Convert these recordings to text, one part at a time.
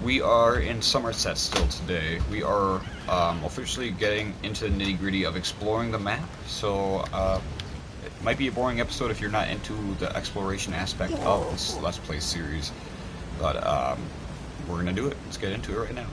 We are in Somerset still today. We are officially getting into the nitty-gritty of exploring the map, so it might be a boring episode if you're not into the exploration aspect of this Let's Play series, but we're gonna do it. Let's get into it right now.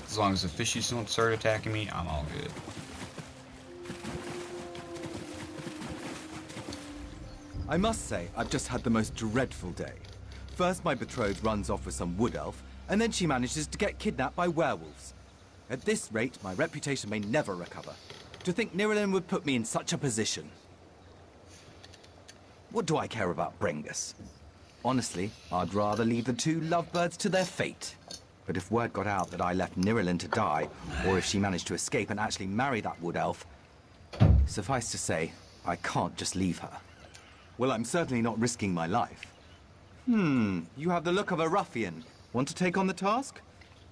As long as the fishies don't start attacking me, I'm all good. I must say, I've just had the most dreadful day. First, my betrothed runs off with some wood elf, and then she manages to get kidnapped by werewolves. At this rate, my reputation may never recover. To think Nirelin would put me in such a position. What do I care about Brengus? Honestly, I'd rather leave the two lovebirds to their fate. But if word got out that I left Nirelin to die, or if she managed to escape and actually marry that wood elf, suffice to say, I can't just leave her. Well, I'm certainly not risking my life. You have the look of a ruffian. Want to take on the task?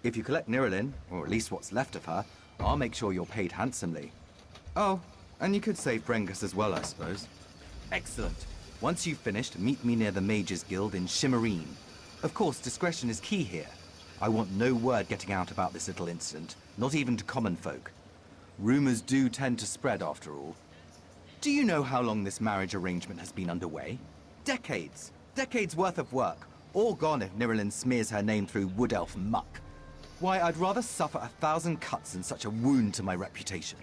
If you collect Nirelin, or at least what's left of her, I'll make sure you're paid handsomely. Oh, and you could save Brengus as well, I suppose. Excellent. Once you've finished, meet me near the Mages Guild in Shimmerine. Of course, discretion is key here. I want no word getting out about this little incident, not even to common folk. Rumors do tend to spread, after all. Do you know how long this marriage arrangement has been underway? Decades. Decades worth of work. All gone if Nirelin smears her name through wood elf muck. Why, I'd rather suffer 1,000 cuts than such a wound to my reputation.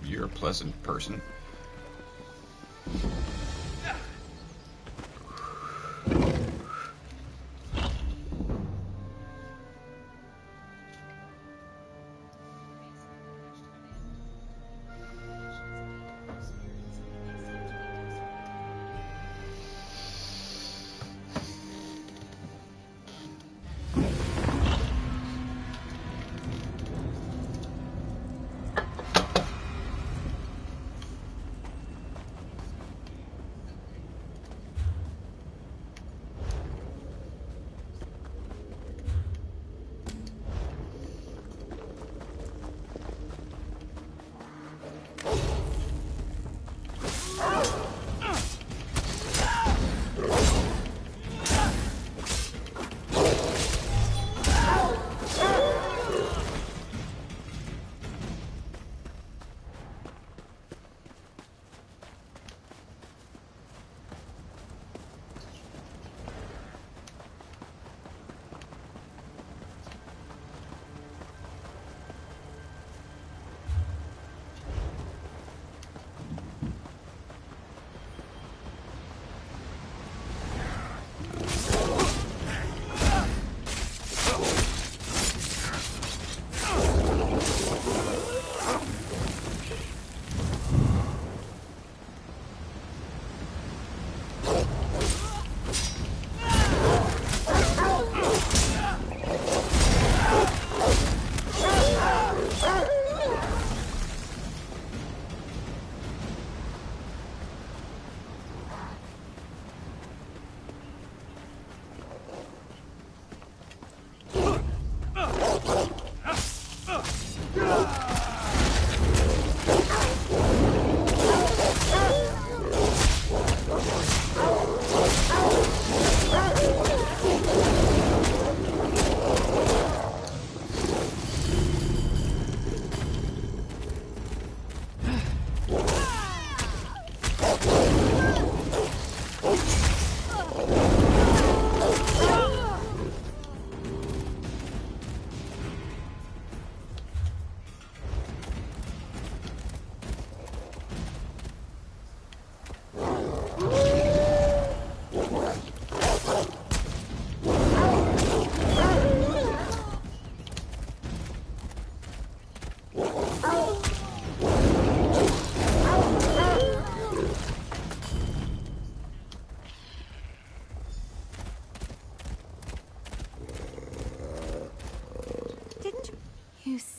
You're a pleasant person.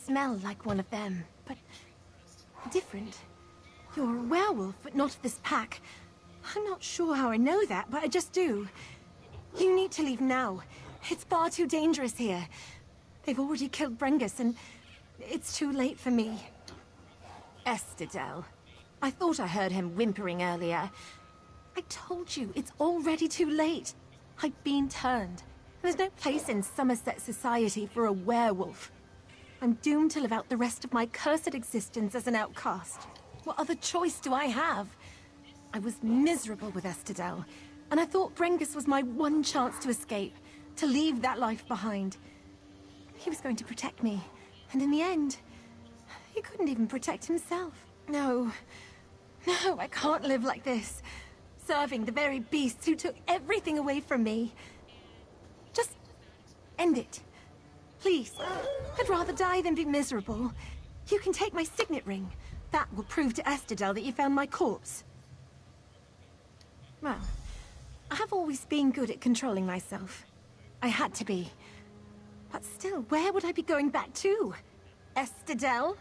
smell like one of them, but different. You're a werewolf, but not of this pack. I'm not sure how I know that, but I just do. You need to leave now. It's far too dangerous here. They've already killed Brengus, and it's too late for me. Estidel. I thought I heard him whimpering earlier. I told you, it's already too late. I've been turned. There's no place in Somerset society for a werewolf. I'm doomed to live out the rest of my cursed existence as an outcast. What other choice do I have? I was miserable with Estidel, and I thought Brengus was my one chance to escape, to leave that life behind. He was going to protect me, and in the end, he couldn't even protect himself. No, I can't live like this, serving the very beasts who took everything away from me. Just end it. Please. I'd rather die than be miserable. You can take my signet ring. That will prove to Estidel that you found my corpse. Well, I have always been good at controlling myself. I had to be. But still, where would I be going back to? Estidel?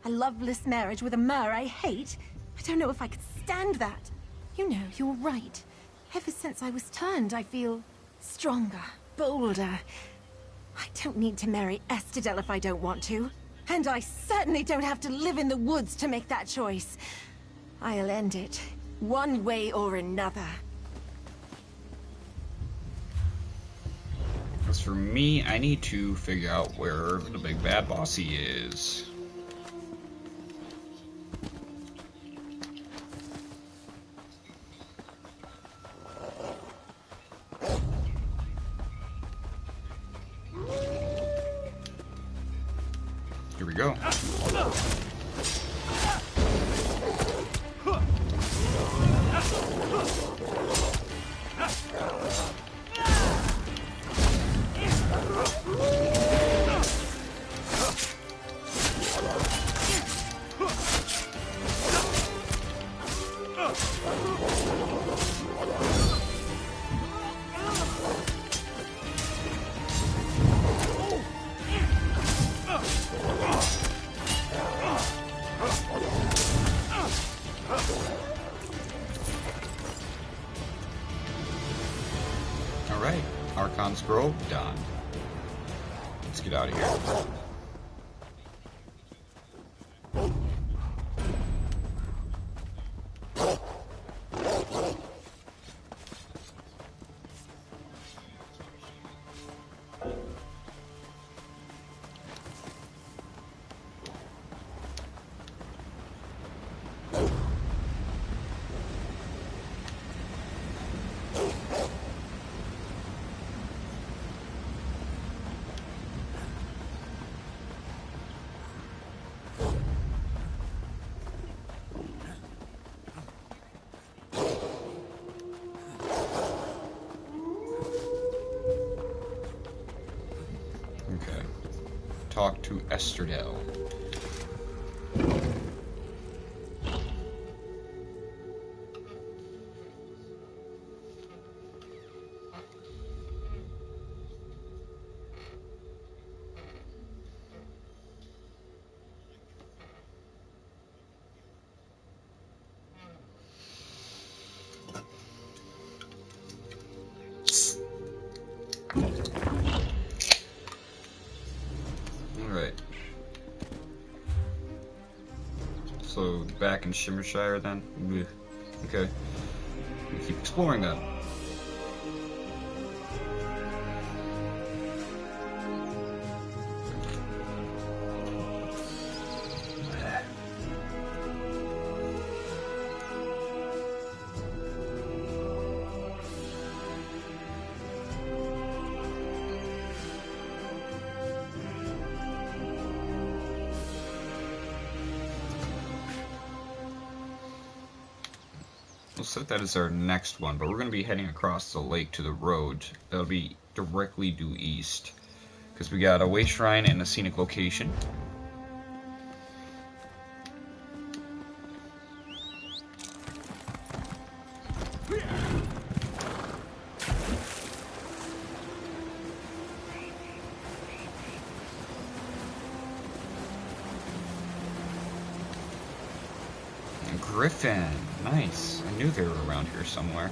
A loveless marriage with a mer I hate? I don't know if I could stand that. You know, you're right. Ever since I was turned, I feel stronger, bolder. I don't need to marry Estidel if I don't want to. And I certainly don't have to live in the woods to make that choice. I'll end it, one way or another. As for me, I need to figure out where the big bad bossy is. Here we go. Alright, Archon Scroll done. Let's get out of here. Okay. Talk to Estidel. Alright. So, back in Shimmershire then? Blech. Okay. We keep exploring that. We'll set that as our next one, but we're going to be heading across the lake to the road. That'll be directly due east. Because we got a way shrine and a scenic location. griffin. Nice. I knew they were around here somewhere.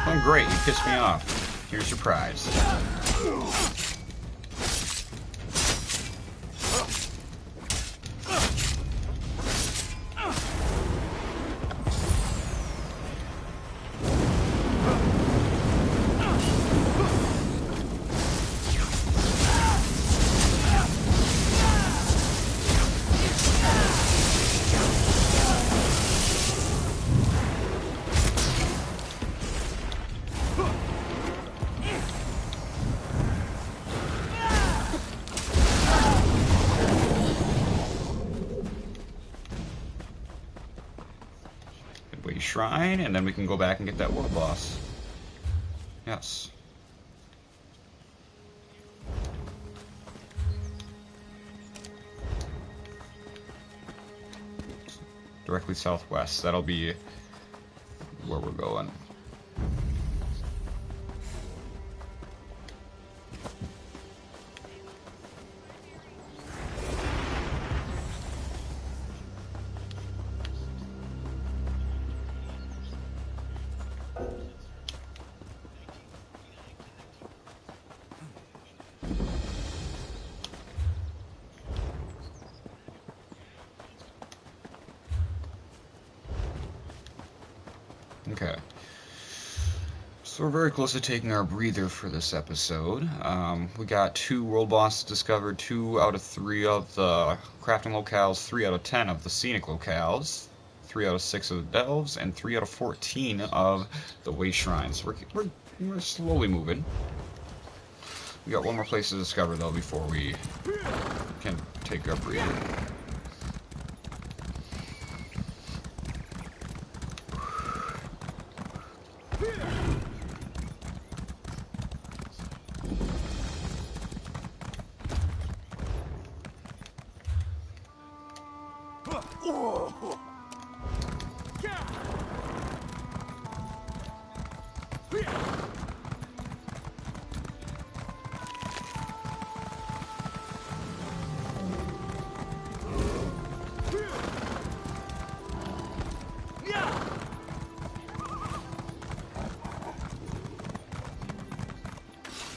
Oh, great, you pissed me off. Here's your prize. Shrine, and then we can go back and get that world boss. Yes. Directly southwest. That'll be where we're going. Okay, so we're very close to taking our breather for this episode. We got 2 world bosses discovered, 2 out of 3 of the crafting locales, 3 out of 10 of the scenic locales, 3 out of 6 of the delves, and 3 out of 14 of the way shrines. We're slowly moving. We got one more place to discover though before we can take our breather.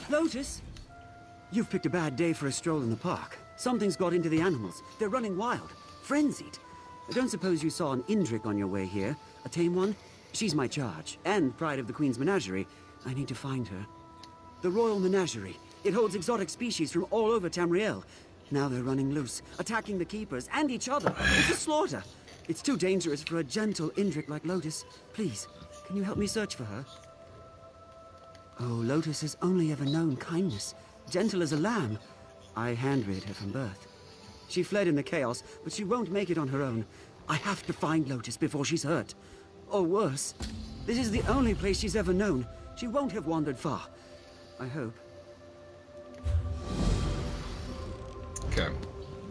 Lotus? You've picked a bad day for a stroll in the park. Something's got into the animals. They're running wild, frenzied. I don't suppose you saw an Indrik on your way here? A tame one? She's my charge, and pride of the Queen's menagerie. I need to find her. The Royal Menagerie. It holds exotic species from all over Tamriel. Now they're running loose, attacking the keepers and each other. It's a slaughter. It's too dangerous for a gentle Indrik like Lotus. Please, can you help me search for her? Oh, Lotus has only ever known kindness. Gentle as a lamb. I hand-reared her from birth. She fled in the chaos, but she won't make it on her own. I have to find Lotus before she's hurt. Or worse, this is the only place she's ever known. She won't have wandered far. I hope. Okay,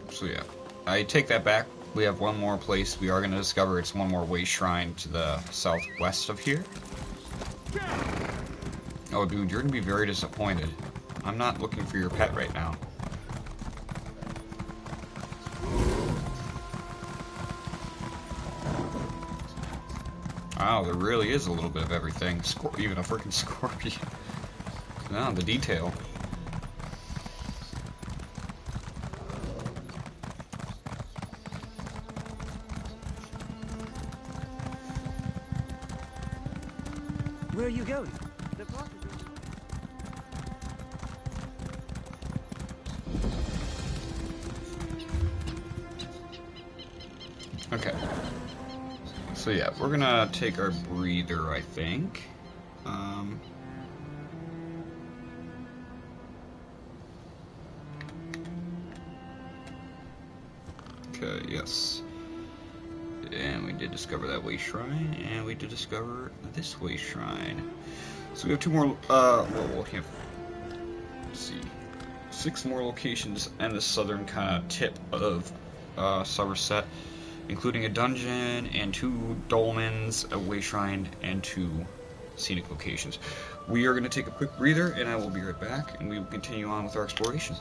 so yeah, I take that back. We have one more place we are going to discover. It's one more way shrine to the southwest of here. Oh, dude, you're going to be very disappointed. I'm not looking for your pet right now. Wow, there really is a little bit of everything. Even a freaking scorpion. No, the detail. Where are you going? The park is... Okay. So yeah, we're gonna take our breather, I think. Okay, yes. And we did discover that way shrine, and we did discover this way shrine. So we have 2 more, well, we'll have, let's see, 6 more locations in the southern kind of tip of Somerset, including a dungeon and 2 dolmens, a way shrine, and 2 scenic locations. We are going to take a quick breather, and I will be right back, and we will continue on with our exploration.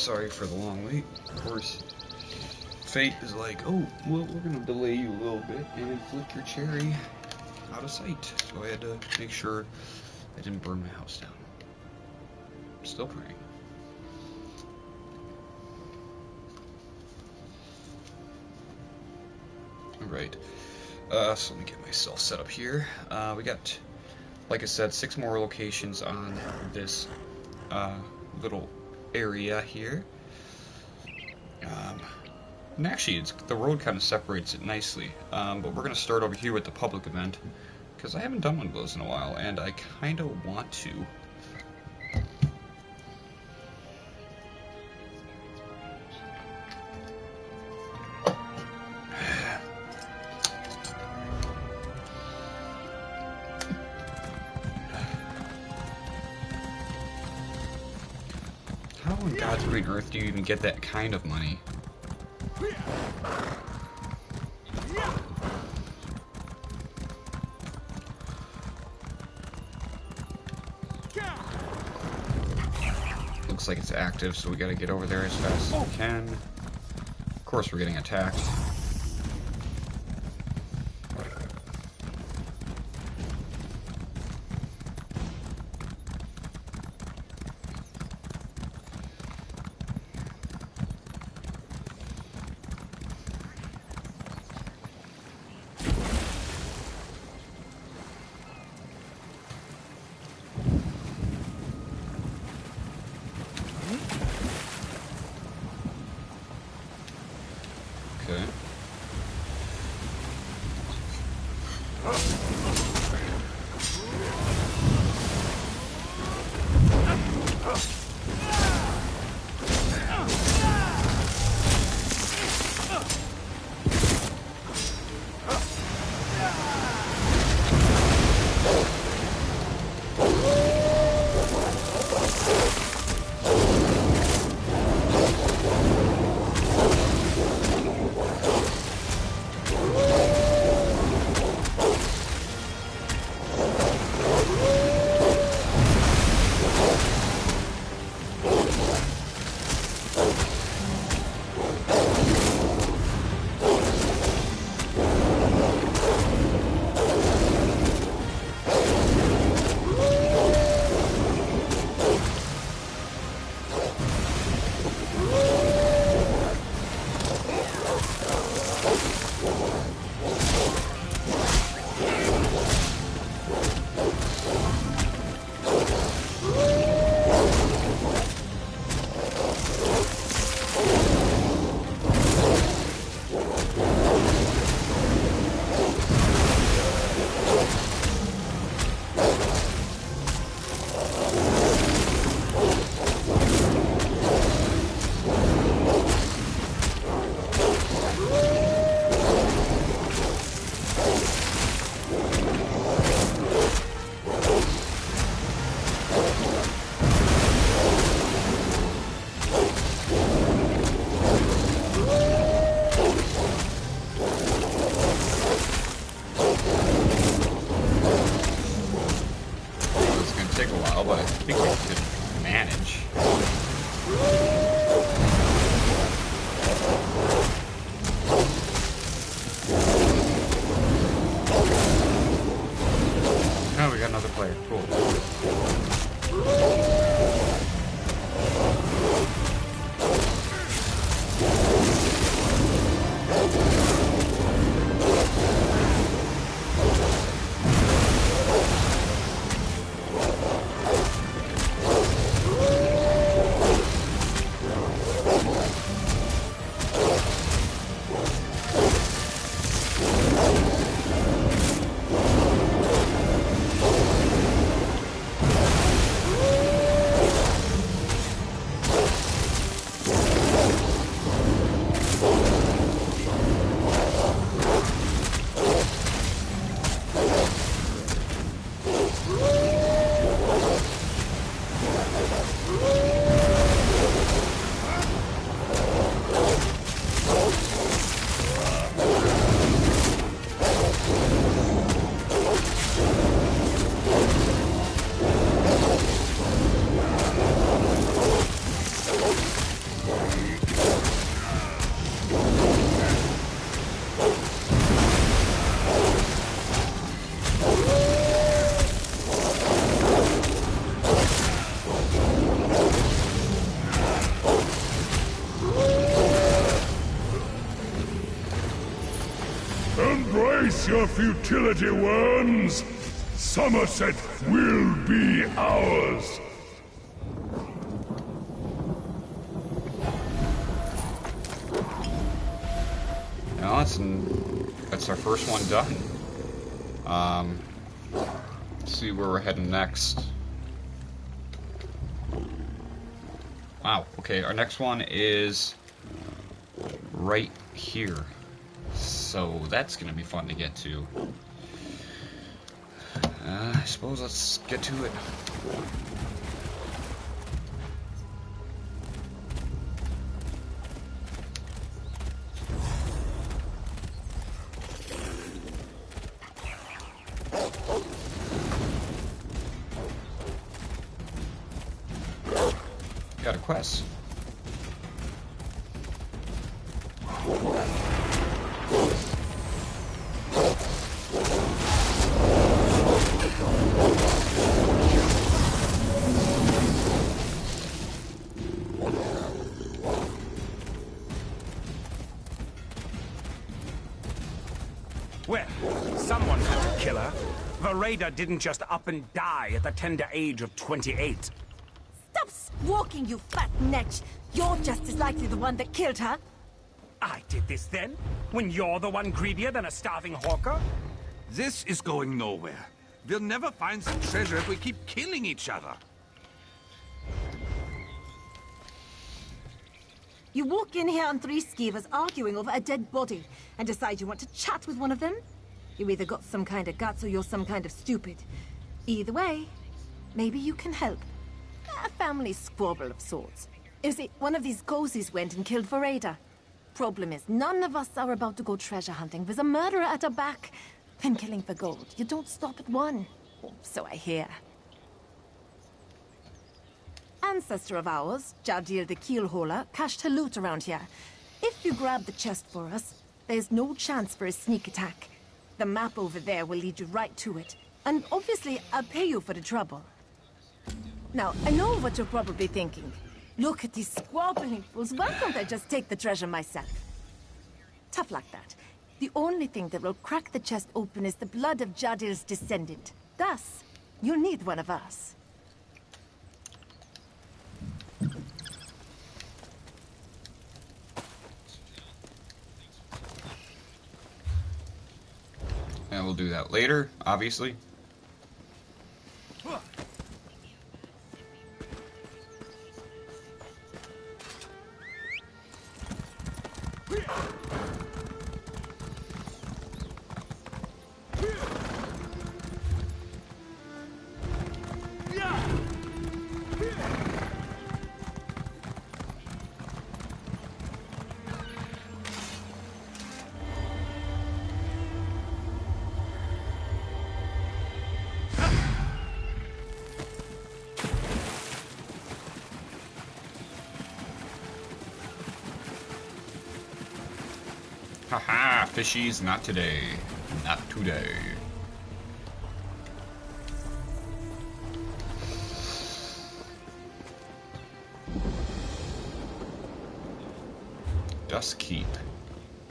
sorry for the long wait. Of course, fate is like, oh, well, we're gonna delay you a little bit and inflict your cherry out of sight. So I had to make sure I didn't burn my house down. I'm still praying. Alright, so let me get myself set up here. We got, like I said, 6 more locations on this little area here. And actually, the road kind of separates it nicely. But we're going to start over here with the public event, because I haven't done one of those in a while, and I kind of want to. How on God's green earth do you even get that kind of money? Looks like it's active, so we gotta get over there as fast as we can. Of course we're getting attacked. Okay. But I think we could manage. Oh, we got another player. Cool. Embrace your futility, worms! Somerset will be ours! Now that's our first one done. Let's see where we're heading next. Wow, okay, our next one is right here. So that's gonna be fun to get to. I suppose let's get to it. Got a quest. Well, someone had to kill her. Vereda didn't just up and die at the tender age of 28. Stop squawking, you fat netch! You're just as likely the one that killed her. I did this then? When you're the one greedier than a starving hawker? This is going nowhere. We'll never find the treasure if we keep killing each other. You walk in here on 3 skeevers arguing over a dead body and decide you want to chat with one of them? You either got some kind of guts or you're some kind of stupid. Either way, maybe you can help. A family squabble of sorts. You see, one of these ghosties went and killed Vereda. Problem is, none of us are about to go treasure hunting. There's a murderer at our back. Then killing for gold. You don't stop at one. Oh, so I hear. Ancestor of ours, Jadil the Keelhauler, cached her loot around here. If you grab the chest for us, there's no chance for a sneak attack. The map over there will lead you right to it. And obviously, I'll pay you for the trouble. Now, I know what you're probably thinking. Look at these squabbling fools. Why don't I just take the treasure myself? Tough like that. The only thing that will crack the chest open is the blood of Jadil's descendant. Thus, you'll need one of us. And we'll do that later, obviously. Haha, fishies, not today. Not today. Dust Keep.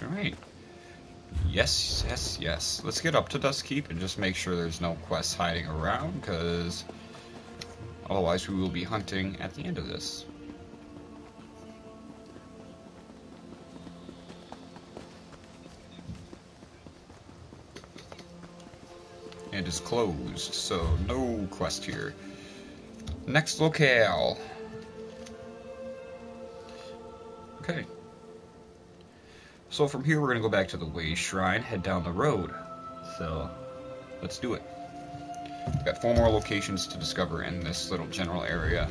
Alright. Yes, yes, yes. Let's get up to Dust Keep and just make sure there's no quests hiding around, because otherwise we will be hunting at the end of this. And is closed, so no quest here. Next locale. Okay. So from here we're going to go back to the Way Shrine, head down the road. So, let's do it. We've got 4 more locations to discover in this little general area.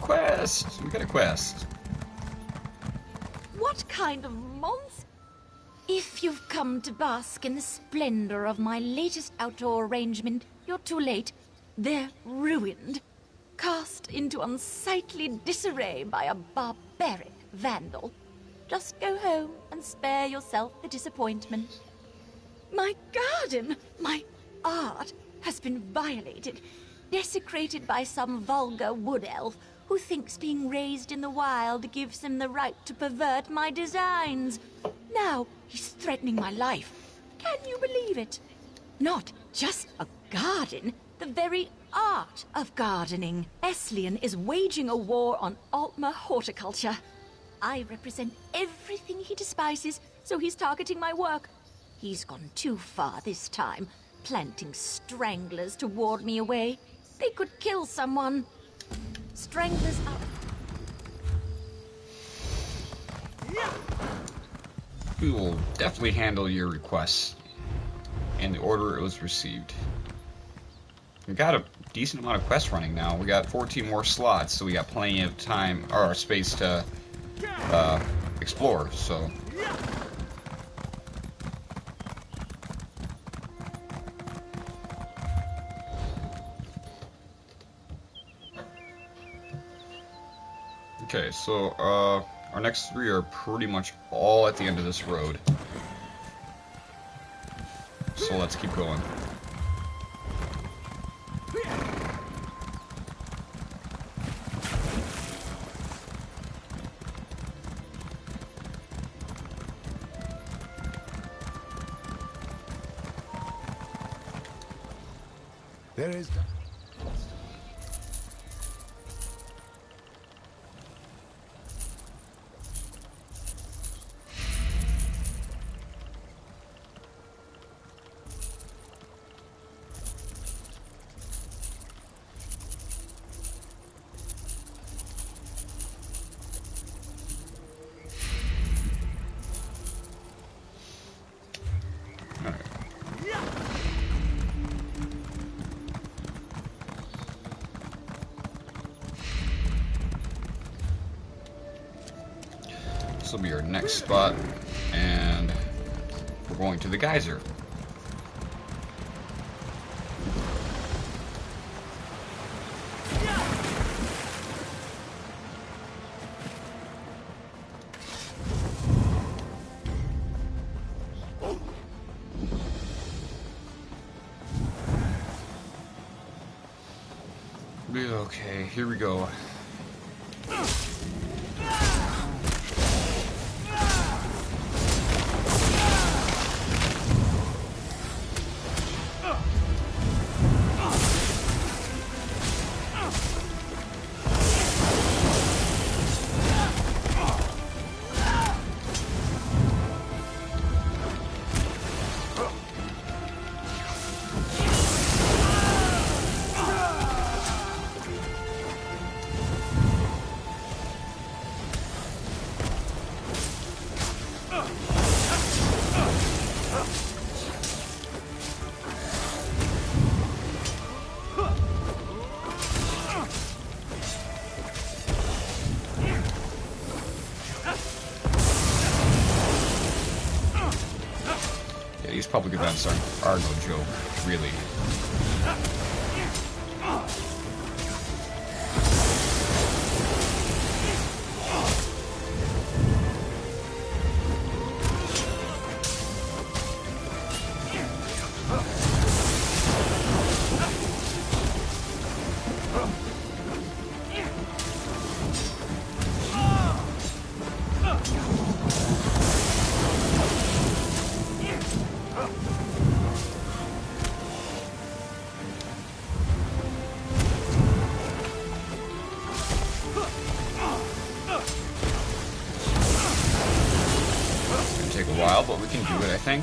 Quest! We got a quest. What kind of monster? If you've come to bask in the splendor of my latest outdoor arrangement, you're too late. They're ruined. Cast into unsightly disarray by a barbaric vandal. Just go home and spare yourself the disappointment. My garden, my art, has been violated, desecrated by some vulgar wood elf who thinks being raised in the wild gives him the right to pervert my designs. Now he's threatening my life. Can you believe it? Not just a garden, the very art of gardening. Eslian is waging a war on Altmer horticulture. I represent everything he despises, so he's targeting my work. He's gone too far this time, planting stranglers to ward me away. They could kill someone. Stranglers are... We will definitely handle your request in the order it was received. We got a decent amount of quests running now. We got 14 more slots, so we got plenty of time or space to explore. So. Okay, so our next three are pretty much all at the end of this road. So let's keep going. There is... This will be our next spot, and we're going to the geyser. Okay, here we go. These public events are no joke, really. Take a while, but we can do it, I think.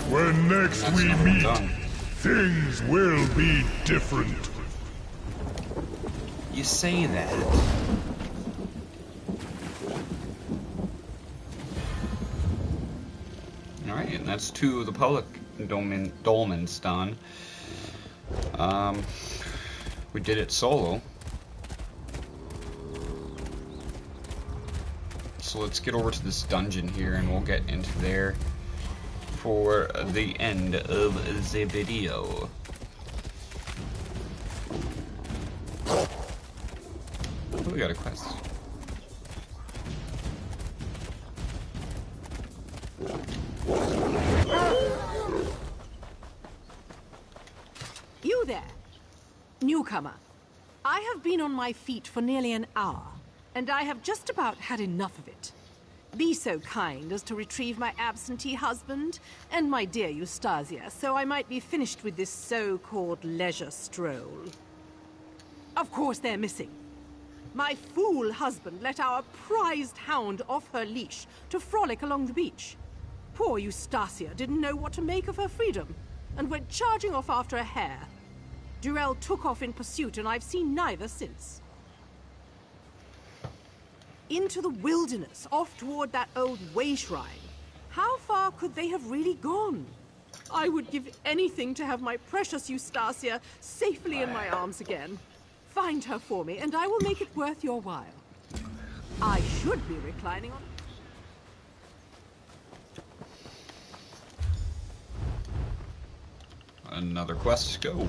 When next we meet, things will be different. You say that. Alright, and that's to the public dolmens done. We did it solo. So let's get over to this dungeon here and we'll get into there for the end of the video. Oh, we got a quest. there! Newcomer, I have been on my feet for nearly an hour, and I have just about had enough of it. Be so kind as to retrieve my absentee husband and my dear Eustasia, so I might be finished with this so-called leisure stroll. Of course they're missing. My fool husband let our prized hound off her leash to frolic along the beach. Poor Eustasia didn't know what to make of her freedom, and went charging off after a hare. Durell took off in pursuit, and I've seen neither since. Into the wilderness, off toward that old way shrine. How far could they have really gone? I would give anything to have my precious Eustasia safely in my arms again. Find her for me, and I will make it worth your while. I should be reclining on... Another quest, go.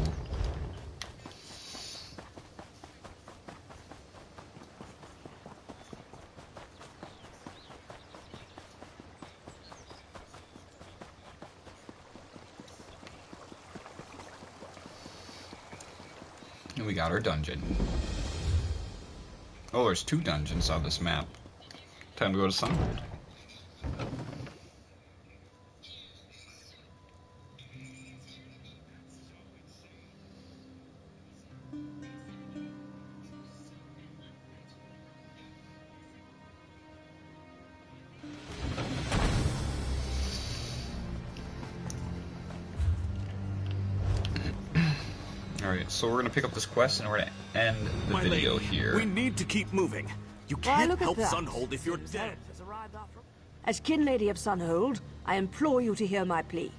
And we got our dungeon. Oh, there's 2 dungeons on this map. Time to go to Sunhold. Alright, so we're gonna pick up this quest and we're gonna end the video here. We need to keep moving. You can't help Sunhold if you're dead. As kin lady of Sunhold, I implore you to hear my plea.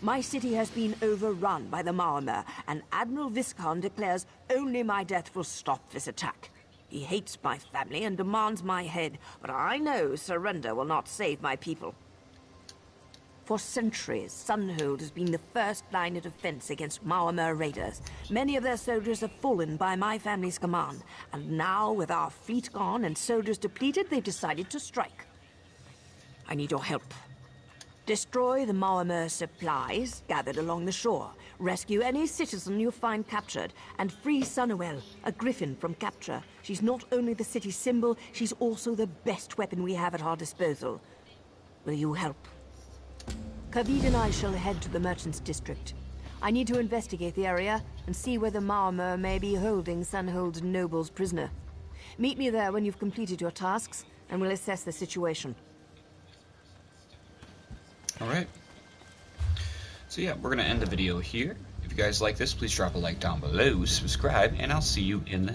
My city has been overrun by the Maormer, and Admiral Viscount declares only my death will stop this attack. He hates my family and demands my head, but I know surrender will not save my people. For centuries, Sunhold has been the first line of defense against Maormer raiders. Many of their soldiers have fallen by my family's command, and now, with our fleet gone and soldiers depleted, they've decided to strike. I need your help. Destroy the Maormer supplies gathered along the shore. Rescue any citizen you find captured, and free Sunwell, a griffin, from capture. She's not only the city's symbol, she's also the best weapon we have at our disposal. Will you help? Kavit and I shall head to the Merchants' District. I need to investigate the area and see whether Maormer may be holding Sunhold's nobles prisoner. Meet me there when you've completed your tasks, and we'll assess the situation. Alright. So yeah, we're gonna end the video here. If you guys like this, please drop a like down below, subscribe, and I'll see you in the